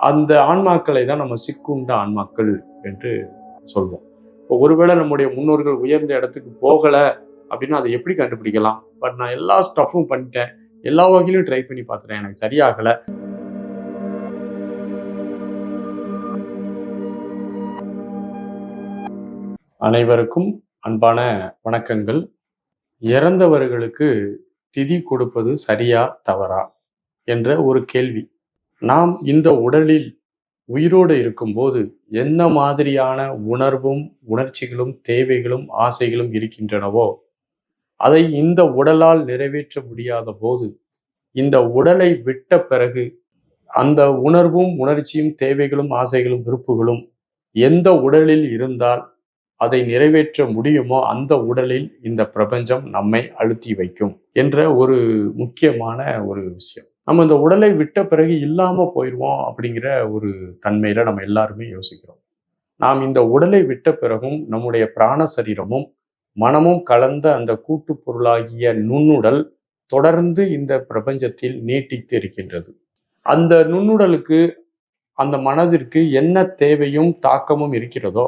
அந்த ஆன்மாக்களை தான் நம்ம சிக்குண்ட ஆன்மாக்கள் என்று சொல்வோம். இப்போ ஒருவேளை நம்முடைய முன்னோர்கள் உயர்ந்த இடத்துக்கு போகல அப்படின்னா அதை எப்படி கண்டுபிடிக்கலாம்? பட் நான் எல்லா ஸ்டஃப்பும் பண்ணிட்டேன், எல்லா வகையிலும் ட்ரை பண்ணி பார்த்துட்டேன், எனக்கு சரியாகல. அனைவருக்கும் அன்பான வணக்கங்கள். இறந்தவர்களுக்கு திதி கொடுப்பது சரியா தவறா என்ற ஒரு கேள்வி. நாம் இந்த உடலில் உயிரோடு இருக்கும்போது என்ன மாதிரியான உணர்வும் உணர்ச்சிகளும் தேவைகளும் ஆசைகளும் இருக்கின்றனவோ அதை இந்த உடலால் நிறைவேற்ற முடியாத போது இந்த உடலை விட்ட பிறகு அந்த உணர்வும் உணர்ச்சியும் தேவைகளும் ஆசைகளும் விருப்புகளும் எந்த உடலில் இருந்தால் அதை நிறைவேற்ற முடியுமோ அந்த உடலில் இந்த பிரபஞ்சம் நம்மை அழுத்தி வைக்கும் என்ற ஒரு முக்கியமான ஒரு விஷயம். நம்ம இந்த உடலை விட்ட பிறகு இல்லாம போயிடுவோம் அப்படிங்கிற ஒரு தன்மையில நம்ம எல்லாருமே யோசிக்கிறோம். நாம் இந்த உடலை விட்ட பிறகும் நம்முடைய பிராண சரீரமும் மனமும் கலந்த அந்த கூட்டு பொருளாகிய நுண்ணுடல் தொடர்ந்து இந்த பிரபஞ்சத்தில் நீட்டித்து இருக்கின்றது. அந்த நுண்ணுடலுக்கு அந்த மனதிற்கு என்ன தேவையும் தாக்கமும் இருக்கிறதோ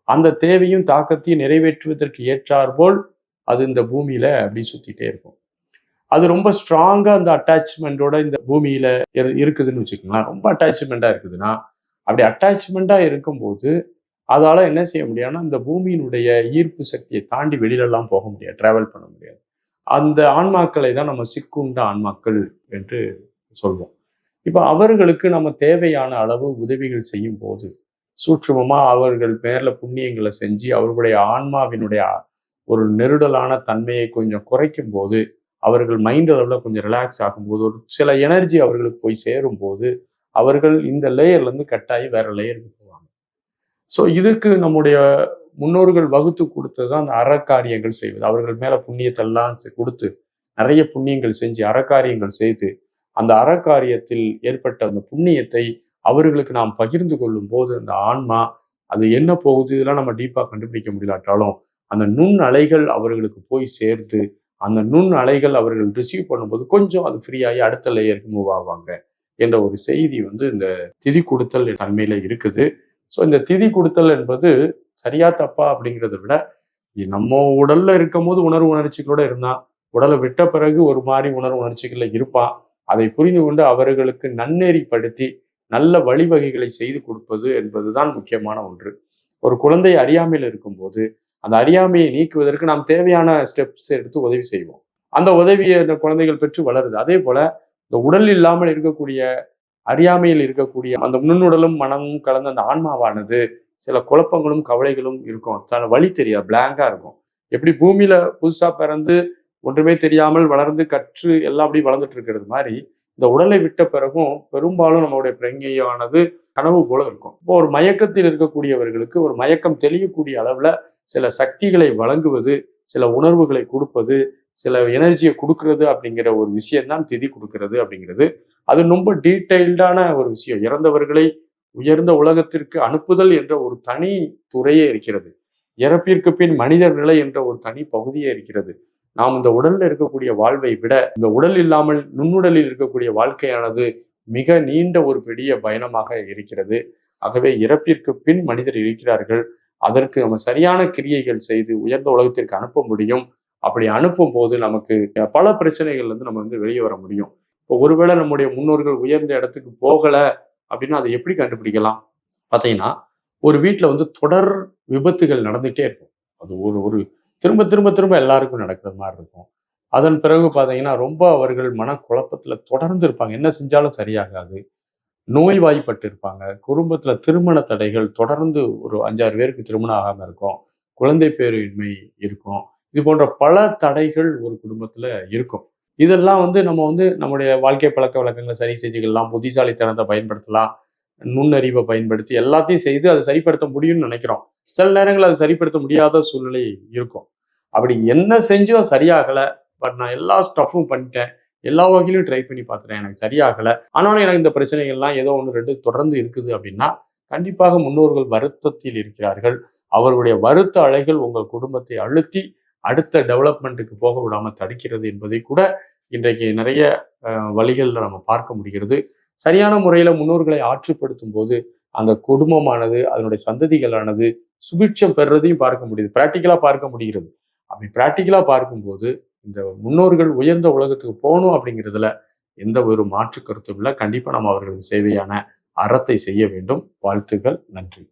அந்த தேவையும் தாக்கத்தையும் நிறைவேற்றுவதற்கு ஏற்றாற்போல் அது இந்த பூமியில அப்படி சுத்திட்டே இருக்கும். அது ரொம்ப ஸ்ட்ராங்கா அந்த அட்டாச்மெண்டோட இந்த பூமியில இருக்குதுன்னு வச்சுக்கோங்களேன். ரொம்ப அட்டாச்மெண்டா இருக்குதுன்னா அப்படி அட்டாச்மெண்டா இருக்கும்போது அதால என்ன செய்ய முடியாதுன்னா இந்த பூமியினுடைய ஈர்ப்பு சக்தியை தாண்டி வெளியிலலாம் போக முடியாது, டிராவல் பண்ண முடியாது. அந்த ஆன்மாக்களை தான் நம்ம சிக்குண்ட ஆன்மாக்கள் என்று சொல்வோம். இப்ப அவர்களுக்கு நம்ம தேவையான அளவு உதவிகள் செய்யும் போது சூட்சுமமா அவர்கள் மேல புண்ணியங்களை செஞ்சு அவர்களுடைய ஆன்மாவினுடைய ஒரு நெருடலான தன்மையை கொஞ்சம் குறைக்கும் போது அவர்கள் மைண்ட் அளவில் கொஞ்சம் ரிலாக்ஸ் ஆகும்போது ஒரு சில எனர்ஜி அவர்களுக்கு போய் சேரும் போது அவர்கள் இந்த லேயர்ல இருந்து கட்டாயி வேற லேயருக்கு போவாங்க. ஸோ இதுக்கு நம்முடைய முன்னோர்கள் வகுத்து கொடுத்ததுதான் அந்த அறக்காரியங்கள் செய்வது. அவர்கள் மேல புண்ணியத்தெல்லாம் கொடுத்து நிறைய புண்ணியங்கள் செஞ்சு அறக்காரியங்கள் செய்து அந்த அறக்காரியத்தில் ஏற்பட்ட அந்த புண்ணியத்தை அவர்களுக்கு நாம் பகிர்ந்து கொள்ளும் போது அந்த ஆன்மா அது என்ன போகுது இதெல்லாம் நம்ம டீப்பா கண்டுபிடிக்க முடியலாட்டாலும் அந்த நுண் அலைகள் அவர்களுக்கு போய் சேர்த்து அந்த நுண் அலைகள் அவர்கள் ரிசீவ் பண்ணும்போது கொஞ்சம் அது ஃப்ரீயாகி அடுத்த லேயருக்கு மூவ் ஆவாங்க என்ற ஒரு செய்தி இந்த திதி கொடுத்தல் தன்மையில இருக்குது. ஸோ இந்த திதி கொடுத்தல் என்பது சரியா தப்பா அப்படிங்கிறத விட நம்ம உடல்ல இருக்கும் போது உணர்வு உணர்ச்சிகளோட இருந்தான், உடலை விட்ட பிறகு ஒரு மாதிரி உணர்வு உணர்ச்சிகள்ல இருப்பான். அதை புரிந்து கொண்டு அவர்களுக்கு நன்னெறிப்படுத்தி நல்ல வழிவகைகளை செய்து கொடுப்பது என்பதுதான் முக்கியமான ஒன்று. ஒரு குழந்தை அறியாமையில் இருக்கும்போது அந்த அறியாமையை நீக்குவதற்கு நாம் தேவையான ஸ்டெப்ஸ் எடுத்து உதவி செய்வோம். அந்த உதவியை இந்த குழந்தைகள் பெற்று வளருது. அதே போல இந்த உடல் இல்லாமல் இருக்கக்கூடிய அறியாமையில் இருக்கக்கூடிய அந்த நுண்ணுடலும் மனமும் கலந்த அந்த ஆன்மாவானது சில குழப்பங்களும் கவலைகளும் இருக்கும். சில வழி தெரியாது, பிளாங்கா இருக்கும். எப்படி பூமியில புதுசா பிறந்து ஒன்றுமே தெரியாமல் வளர்ந்து கற்று எல்லாம் அப்படி வளர்ந்துட்டு இருக்கிறது மாதிரி இந்த உடலை விட்ட பிறகும் பெரும்பாலும் நம்மளுடைய பிரங்கையானது கனவு போல இருக்கும். இப்போ ஒரு மயக்கத்தில் இருக்கக்கூடியவர்களுக்கு ஒரு மயக்கம் தெளியக்கூடிய அளவுல சில சக்திகளை வழங்குவது, சில உணர்வுகளை கொடுப்பது, சில எனர்ஜியை கொடுக்கறது அப்படிங்கிற ஒரு விஷயம்தான் திதி கொடுக்கறது அப்படிங்கிறது. அது ரொம்ப டீட்டெயில்டான ஒரு விஷயம். இறந்தவர்களை உயர்ந்த உலகத்திற்கு அனுப்புதல் என்ற ஒரு தனி துறையே இருக்கிறது. இறப்பிற்கு பின் மனிதர் நிலை என்ற ஒரு தனி பகுதியே இருக்கிறது. நாம் இந்த உடல்ல இருக்கக்கூடிய வாழ்வை விட இந்த உடல் இல்லாமல் நுண்ணுடலில் இருக்கக்கூடிய வாழ்க்கையானது மிக நீண்ட ஒரு பெரிய பயணமாக இருக்கிறது. ஆகவே இறப்பிற்கு பின் மனிதர் இருக்கிறார்கள். அதற்கு நம்ம சரியான கிரியைகள் செய்து உயர்ந்த உலகத்திற்கு அனுப்ப முடியும். அப்படி அனுப்பும் போது நமக்கு பல பிரச்சனைகள்ல இருந்து நம்ம வெளியே வர முடியும். இப்போ ஒருவேளை நம்முடைய முன்னோர்கள் உயர்ந்த இடத்துக்கு போகல அப்படின்னா அதை எப்படி கண்டுபிடிக்கலாம்? பார்த்தீங்கன்னா ஒரு வீட்டில் தொடர் விபத்துகள் நடந்துகிட்டே இருக்கும். அது ஒரு ஒரு திரும்ப திரும்ப திரும்ப எல்லாருக்கும் நடக்கிற மாதிரி இருக்கும். அதன் பிறகு பார்த்தீங்கன்னா ரொம்ப அவர்கள் மனக்குழப்பத்துல தொடர்ந்து இருப்பாங்க. என்ன செஞ்சாலும் சரியாகாது. நோய்வாய்ப்பட்டு இருப்பாங்க. குடும்பத்துல திருமண தடைகள் தொடர்ந்து ஒரு 5-6 பேருக்கு திருமணம் ஆகாம இருக்கும். குழந்தை பேரின்மை இருக்கும். இது போன்ற பல தடைகள் ஒரு குடும்பத்துல இருக்கும். இதெல்லாம் நம்ம நம்முடைய வாழ்க்கை பழக்க வழக்கங்களை சரி செஞ்சுக்கலாம், புத்திசாலித்தனத்தை பயன்படுத்தலாம், நுண்ணறிவை பயன்படுத்தி எல்லாத்தையும் செய்து அதை சரிப்படுத்த முடியும்னு நினைக்கிறோம். சில நேரங்கள் அதை சரிப்படுத்த முடியாத சூழ்நிலை இருக்கும். அப்படி என்ன செஞ்சும் சரியாகலை, பட் நான் எல்லா ஸ்டஃப்பும் பண்ணிட்டேன், எல்லா வகையிலும் ட்ரை பண்ணி பார்த்துட்டேன், எனக்கு சரியாகலை, ஆனாலும் எனக்கு இந்த பிரச்சனைகள்லாம் ஏதோ 1-2 தொடர்ந்து இருக்குது அப்படின்னா கண்டிப்பாக முன்னோர்கள் வருத்தத்தில் இருக்கிறார்கள். அவர்களுடைய வருத்த அலைகள் உங்கள் குடும்பத்தை அழுத்தி அடுத்த டெவலப்மெண்ட்டுக்கு போக விடாமல் தடுக்கிறது என்பதை கூட இன்றைக்கு நிறைய வழிகளில் நம்ம பார்க்க முடிகிறது. சரியான முறையில முன்னோர்களை ஆற்றுப்படுத்தும் போது அந்த குடும்பமானது, அதனுடைய சந்ததிகளானது சுபிட்சம் பெறுறதையும் பார்க்க முடியுது. பிராக்டிக்கலா பார்க்க முடிகிறது. அப்படி பிராக்டிக்கலா பார்க்கும்போது இந்த முன்னோர்கள் உயர்ந்த உலகத்துக்கு போகணும் அப்படிங்கிறதுல எந்த ஒரு மாற்று கருத்தும் இல்லை. கண்டிப்பா நம்ம அவர்களுக்கு சேவையான அறத்தை செய்ய வேண்டும். வாழ்த்துக்கள். நன்றி.